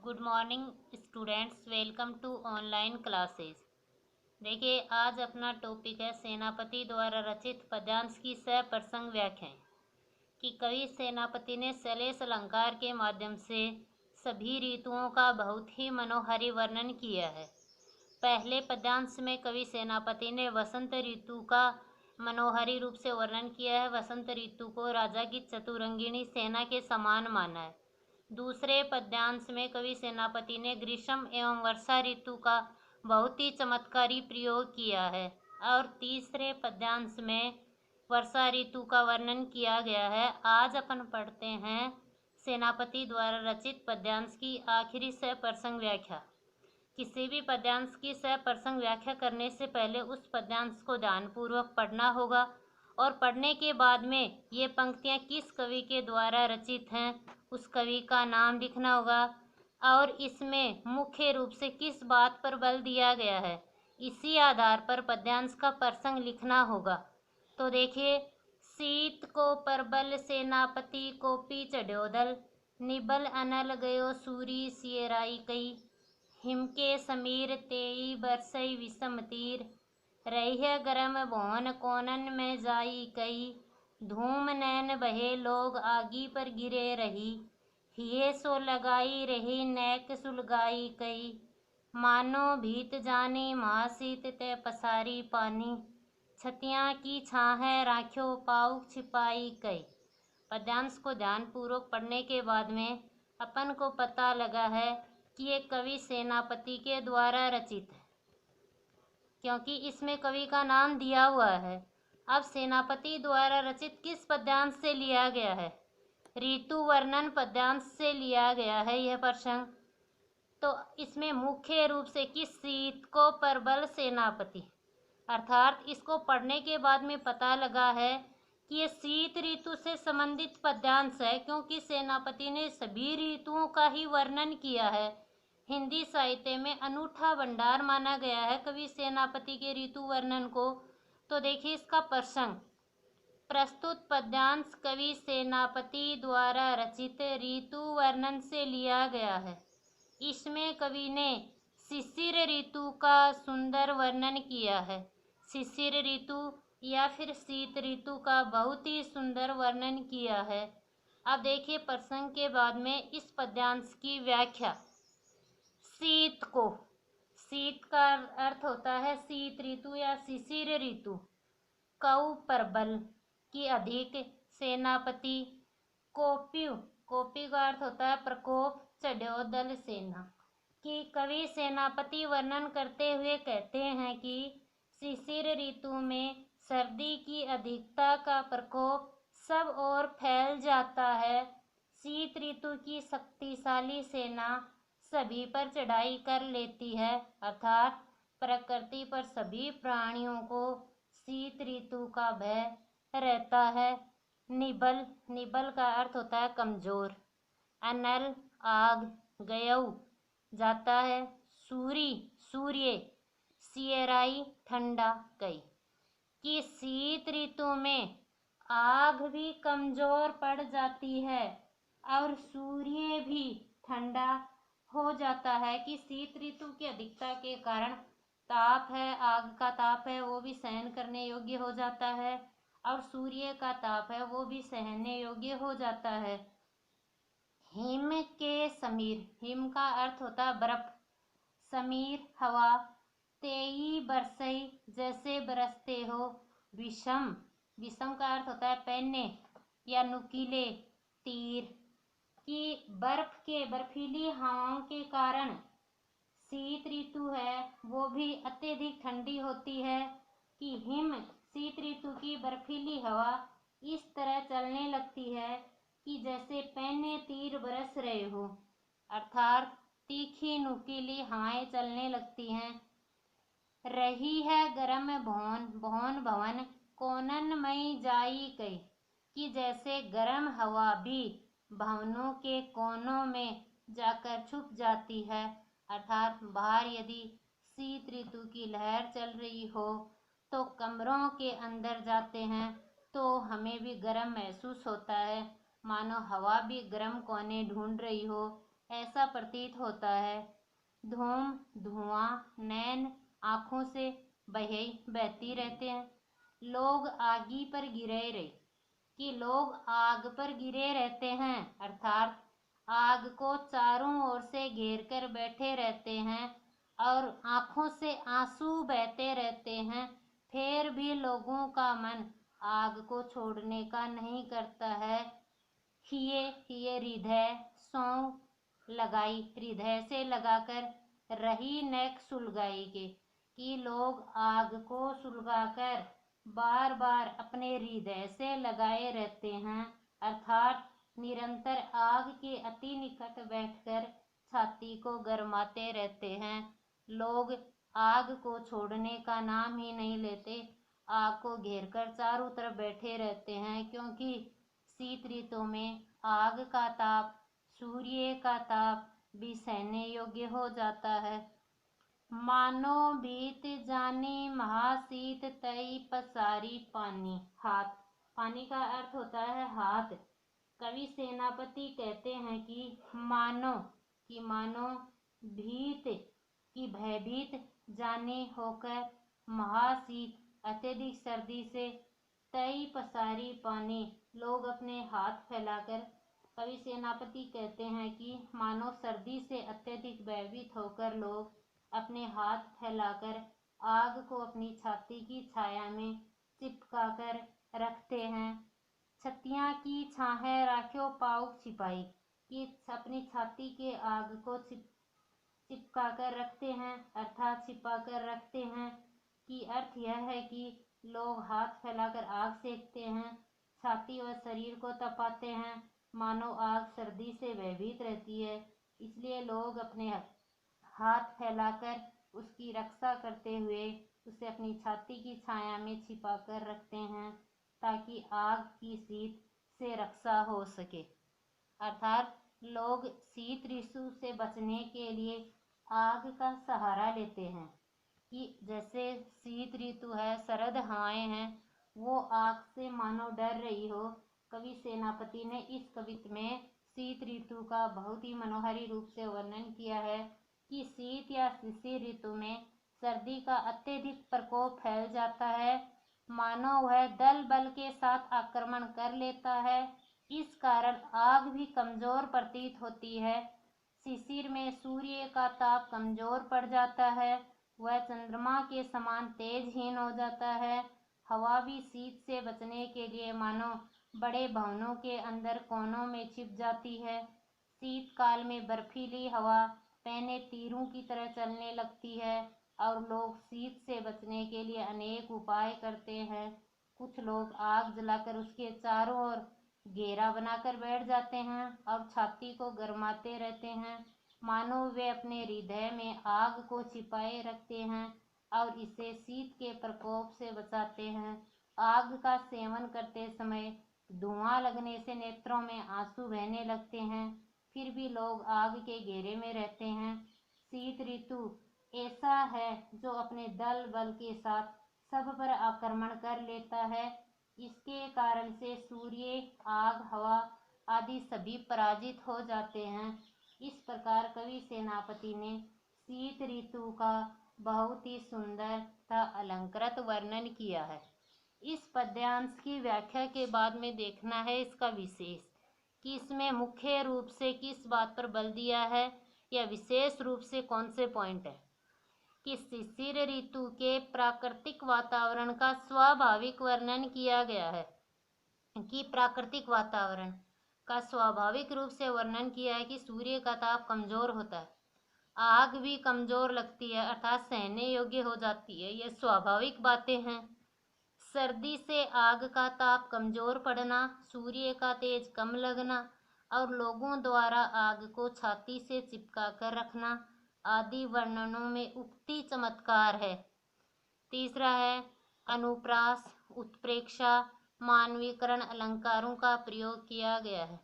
Good morning students, welcome to online classes. देखिए, आज अपना टॉपिक है सेनापति द्वारा रचित पद्यांश की सप्रसंग व्याख्याएं। कि कवि सेनापति ने सलेस अलंकार के माध्यम से सभी ऋतुओं का बहुत ही मनोहारी वर्णन किया है। पहले पद्यांश में कवि सेनापति ने वसंत ऋतु का मनोहारी रूप से वर्णन किया है। वसंत ऋतु को राजा की चतुरंगिणी सेना के समान माना है। दूसरे पद्यांश में कवि सेनापति ने ग्रीष्म एवं वर्षा ऋतु का बहुत ही चमत्कारी प्रयोग किया है। और तीसरे पद्यांश में वर्षा ऋतु का वर्णन किया गया है। आज अपन पढ़ते हैं सेनापति द्वारा रचित पद्यांश की आखिरी सप्रसंग व्याख्या। किसी भी पद्यांश की सप्रसंग व्याख्या करने से पहले उस पद्यांश को ध्यानपूर्वक पढ़ना होगा और पढ़ने के बाद में ये पंक्तियाँ किस कवि के द्वारा रचित हैं उस कवि का नाम लिखना होगा और इसमें मुख्य रूप से किस बात पर बल दिया गया है इसी आधार पर पद्यांश का प्रसंग लिखना होगा। तो देखिए, शीत को परबल सेनापति कोपी चढ़्यो दल, निबल अनल गयो सूरी सियराई कई, हिम के समीर तेई बरसई विषम तीर, रही गरम भवन कोनन में जाई कई, धूम नैन बहे लोग आगी पर गिरे रही, हिये सो लगाई रही नैक सुलगाई कई, मानो भीत जानी महाशीत ते पसारी पानी, छतियाँ की छाहें राख्यो पाउक छिपाई कई। पद्यांश को ध्यानपूर्वक पढ़ने के बाद में अपन को पता लगा है कि ये कवि सेनापति के द्वारा रचित है, क्योंकि इसमें कवि का नाम दिया हुआ है। अब सेनापति द्वारा रचित किस पद्यांश से लिया गया है? ऋतु वर्णन पद्यांश से लिया गया है यह प्रसंग। तो इसमें मुख्य रूप से किस शीत को परबल सेनापति, अर्थात इसको पढ़ने के बाद में पता लगा है कि ये शीत ऋतु से संबंधित पद्यांश है, क्योंकि सेनापति ने सभी ऋतुओं का ही वर्णन किया है। हिंदी साहित्य में अनूठा भंडार माना गया है कवि सेनापति के ऋतु वर्णन को। तो देखिए इसका प्रसंग, प्रस्तुत पद्यांश कवि सेनापति द्वारा रचित ऋतु वर्णन से लिया गया है। इसमें कवि ने शिशिर ऋतु का सुंदर वर्णन किया है। शिशिर ऋतु या फिर शीत ऋतु का बहुत ही सुंदर वर्णन किया है। अब देखिए प्रसंग के बाद में इस पद्यांश की व्याख्या। शीत को, शीत का अर्थ होता है शीत ऋतु या शिशिर ऋतु। कऊ परबल की अधिक, सेनापति कोप्यु, कोपी का अर्थ होता है प्रकोप, चढ़्यो दल सेना। कि कवि सेनापति वर्णन करते हुए कहते हैं कि शिशिर ऋतु में सर्दी की अधिकता का प्रकोप सब ओर फैल जाता है। शीत ऋतु की शक्तिशाली सेना सभी पर चढ़ाई कर लेती है, अर्थात प्रकृति पर सभी प्राणियों को शीत ऋतु का भय रहता है। निबल, निबल का अर्थ होता है कमजोर। अनल आग, गयऊ जाता है, सूरी सूर्य, सियराई ठंडा कई। कि शीत ऋतु में आग भी कमजोर पड़ जाती है और सूर्य भी ठंडा हो जाता है। कि शीत ऋतु की अधिकता के कारण ताप है, आग का ताप है वो भी सहन करने योग्य हो जाता है और सूर्य का ताप है वो भी सहने योग्य हो जाता है। हिम के समीर, हिम का अर्थ होता है बर्फ, समीर हवा, तेई बरसई जैसे बरसते हो, विषम, विषम का अर्थ होता है पहनने या नुकीले तीर। कि बर्फ के बर्फीली हवाओं के कारण शीत ऋतु है वो भी अत्यधिक ठंडी होती है। कि हिम, शीत ऋतु की बर्फीली हवा इस तरह चलने लगती है कि जैसे पैने तीर बरस रहे हो, अर्थात तीखी नुकीली हवाएं चलने लगती हैं। रही है गरम भवन, भवन भवन कोनन मई जाई कई। कि जैसे गर्म हवा भी भवनों के कोनों में जाकर छुप जाती है, अर्थात बाहर यदि शीत ऋतु की लहर चल रही हो तो कमरों के अंदर जाते हैं तो हमें भी गर्म महसूस होता है, मानो हवा भी गर्म कोने ढूंढ रही हो। ऐसा प्रतीत होता है। धूम धुआं नैन आँखों से बहती रहते हैं। लोग आगी पर गिरे रहे कि लोग आग पर गिरे रहते हैं, अर्थात आग को चारों ओर से घेर कर बैठे रहते हैं और आँखों से आंसू बहते रहते हैं। फिर भी लोगों का मन आग को छोड़ने का नहीं करता है। हिये हृदय सौं लगाई, हृदय से लगाकर रही नेक सुलगाई के, कि लोग आग को सुलगाकर बार बार अपने हृदय से लगाए रहते हैं, अर्थात निरंतर आग के अति निकट बैठकर छाती को गरमाते रहते हैं। लोग आग को छोड़ने का नाम ही नहीं लेते, आग को घेरकर चारों तरफ बैठे रहते हैं, क्योंकि शीत ऋतु में आग का ताप सूर्य का ताप भी सहने योग्य हो जाता है। मानो बीत जानी महाशीत तई पसारी पानी। हाथ, पानी का अर्थ होता है हाथ। कवि सेनापति कहते हैं कि मानो भीत की भयभीत जाने होकर महाशीत अत्यधिक सर्दी से तई पसारी पानी, लोग अपने हाथ फैलाकर, कवि सेनापति कहते हैं कि मानो सर्दी से अत्यधिक भयभीत होकर लोग अपने हाथ फैलाकर आग को अपनी छाती की छाया में चिपका कर रखते हैं। छतियाँ की छाहे राख्यो पाउक छिपाई, कि अपनी छाती के आग को चिपका कर रखते हैं, अर्थात छिपा कर रखते हैं। कि अर्थ यह है कि लोग हाथ फैलाकर आग सेकते हैं, छाती और शरीर को तपाते हैं, मानो आग सर्दी से भयभीत रहती है, इसलिए लोग अपने हाथ फैलाकर उसकी रक्षा करते हुए उसे अपनी छाती की छाया में छिपा कर रखते हैं, ताकि आग की शीत से रक्षा हो सके। अर्थात लोग शीत ऋतु से बचने के लिए आग का सहारा लेते हैं। कि जैसे शीत ऋतु है, शरद हवाएं हैं, वो आग से मानो डर रही हो। कवि सेनापति ने इस कविता में शीत ऋतु का बहुत ही मनोहारी रूप से वर्णन किया है कि शीत या शिशिर ऋतु में सर्दी का अत्यधिक प्रकोप फैल जाता है, मानो वह दल बल के साथ आक्रमण कर लेता है। इस कारण आग भी कमजोर प्रतीत होती है। शिशिर में सूर्य का ताप कमजोर पड़ जाता है, वह चंद्रमा के समान तेजहीन हो जाता है। हवा भी शीत से बचने के लिए मानो बड़े भवनों के अंदर कोनों में छिप जाती है। शीतकाल में बर्फीली हवा पैने तीरों की तरह चलने लगती है और लोग शीत से बचने के लिए अनेक उपाय करते हैं। कुछ लोग आग जलाकर उसके चारों ओर घेरा बनाकर बैठ जाते हैं और छाती को गरमाते रहते हैं, मानो वे अपने हृदय में आग को छिपाए रखते हैं और इसे शीत के प्रकोप से बचाते हैं। आग का सेवन करते समय धुआं लगने से नेत्रों में आंसू बहने लगते हैं, फिर भी लोग आग के घेरे में रहते हैं। शीत ऋतु ऐसा है जो अपने दल बल के साथ सब पर आक्रमण कर लेता है। इसके कारण से सूर्य, आग, हवा आदि सभी पराजित हो जाते हैं। इस प्रकार कवि सेनापति ने शीत ऋतु का बहुत ही सुंदर तथा अलंकृत वर्णन किया है। इस पद्यांश की व्याख्या के बाद में देखना है इसका विशेष, कि इसमें मुख्य रूप से किस बात पर बल दिया है या विशेष रूप से कौन से पॉइंट है। कि शिशिर ऋतु के प्राकृतिक वातावरण का स्वाभाविक वर्णन किया गया है। कि प्राकृतिक वातावरण का स्वाभाविक रूप से वर्णन किया है कि सूर्य का ताप कमजोर होता है, आग भी कमजोर लगती है, अर्थात सहने योग्य हो जाती है, ये स्वाभाविक बातें हैं। सर्दी से आग का ताप कमजोर पड़ना, सूर्य का तेज कम लगना और लोगों द्वारा आग को छाती से चिपका कर रखना आदि वर्णनों में उक्ति चमत्कार है। तीसरा है अनुप्रास, उत्प्रेक्षा, मानवीकरण अलंकारों का प्रयोग किया गया है।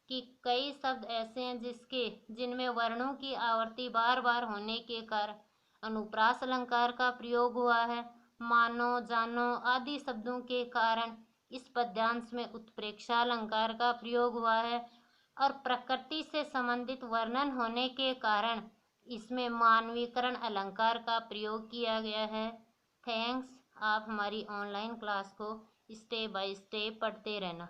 कि कई शब्द ऐसे हैं जिनमें वर्णों की आवर्ती बार बार होने के कारण अनुप्रास अलंकार का प्रयोग हुआ है। मानो, जानो आदि शब्दों के कारण इस पद्यांश में उत्प्रेक्षा अलंकार का प्रयोग हुआ है। और प्रकृति से संबंधित वर्णन होने के कारण इसमें मानवीकरण अलंकार का प्रयोग किया गया है। थैंक्स। आप हमारी ऑनलाइन क्लास को स्टेप बाय स्टेप पढ़ते रहना।